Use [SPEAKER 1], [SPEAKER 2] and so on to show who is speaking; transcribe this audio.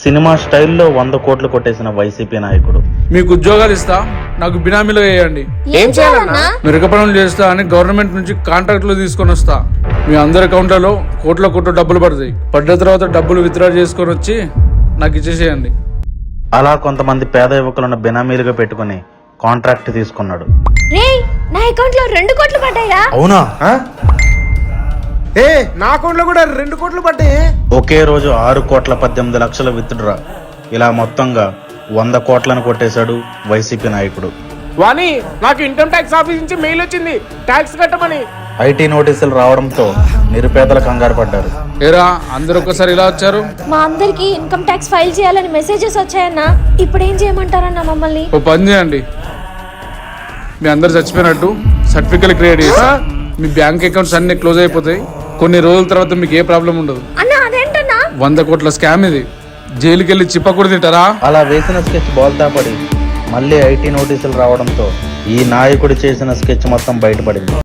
[SPEAKER 1] Cinema స్టైల్లో 100 కోట్లు కొట్టేసిన వైసీపీ నాయకుడు.
[SPEAKER 2] మీకు ఉద్యోగాలు ఇస్తా, నాకు బినామీలో వేయండి.
[SPEAKER 3] ఏం చేయాలన్నా?
[SPEAKER 2] మెరుగ పనులు చేస్తా అని గవర్నమెంట్ నుంచి కాంట్రాక్టులు తీసుకొని వస్తా. మీ అందరి అకౌంట్లలో కోట్ల డబ్బులు పడతాయి. పడ్డ తర్వాత డబ్బులు విత్డ్రా చేసుకొని వచ్చి నాకు ఇచ్చేసేయండి.
[SPEAKER 1] అలా కొంతమంది పేద యువకులను బినామీలుగా పెట్టుకుని కాంట్రాక్ట్ తీసుకున్నాడు.
[SPEAKER 3] రేయ్, నా అకౌంట్ లో 2 కోట్లు పడ్డాయిరా.
[SPEAKER 1] అవునా?
[SPEAKER 4] నా అకౌంట్ లో కూడా 2 కోట్లు పడ్డాయి.
[SPEAKER 1] ఒకే రోజు 6,18,00,000 విత్డ్రా. ఇలా మొత్తంగా 100 కోట్లను కొట్టేశాడు వైసీపీ నాయకుడు.
[SPEAKER 4] వాణి, నాకు ఇన్కమ్ ట్యాక్స్ ఆఫీస్ నుంచి మెయిల్ వచ్చింది ట్యాక్స్ కట్టమని.
[SPEAKER 1] ఐటీ నోటీసులు రావడంతో నిరుపేదలు కంగారు పడ్డారు.
[SPEAKER 2] ఏరా, అందరు ఒక్కసారి ఇలా వచ్చారు?
[SPEAKER 3] మా అందరికి ఇన్కమ్ ట్యాక్స్ ఫైల్ చేయాలని మెసేజెస్ వచ్చాయన్నా. ఇప్పుడు ఏం చేయమంటారన్నా మమ్మల్ని?
[SPEAKER 2] ఓ పని చేయండి, మీ అందరు చచ్చిపోయినట్టు సర్టిఫికెట్ క్రియేట్ చేసి మీ బ్యాంక్ అకౌంట్స్ అన్ని క్లోజ్ అయిపోతాయి. కొన్ని రోజుల తర్వాత మీకు ఏ ప్రాబ్లం ఉండదు.
[SPEAKER 3] అన్నా అదేంటన్నా?
[SPEAKER 2] 100 కోట్ల స్కామ్ ఇది. జైలుకి వెళ్ళి చిప్పకూడ తింటారా?
[SPEAKER 1] అలా వేసిన స్కెచ్ బోల్తా పడి మళ్ళీ ఐటీ నోటీసులు రావడంతో ఈ నాయకుడు చేసిన స్కెచ్ మొత్తం బయటపడింది.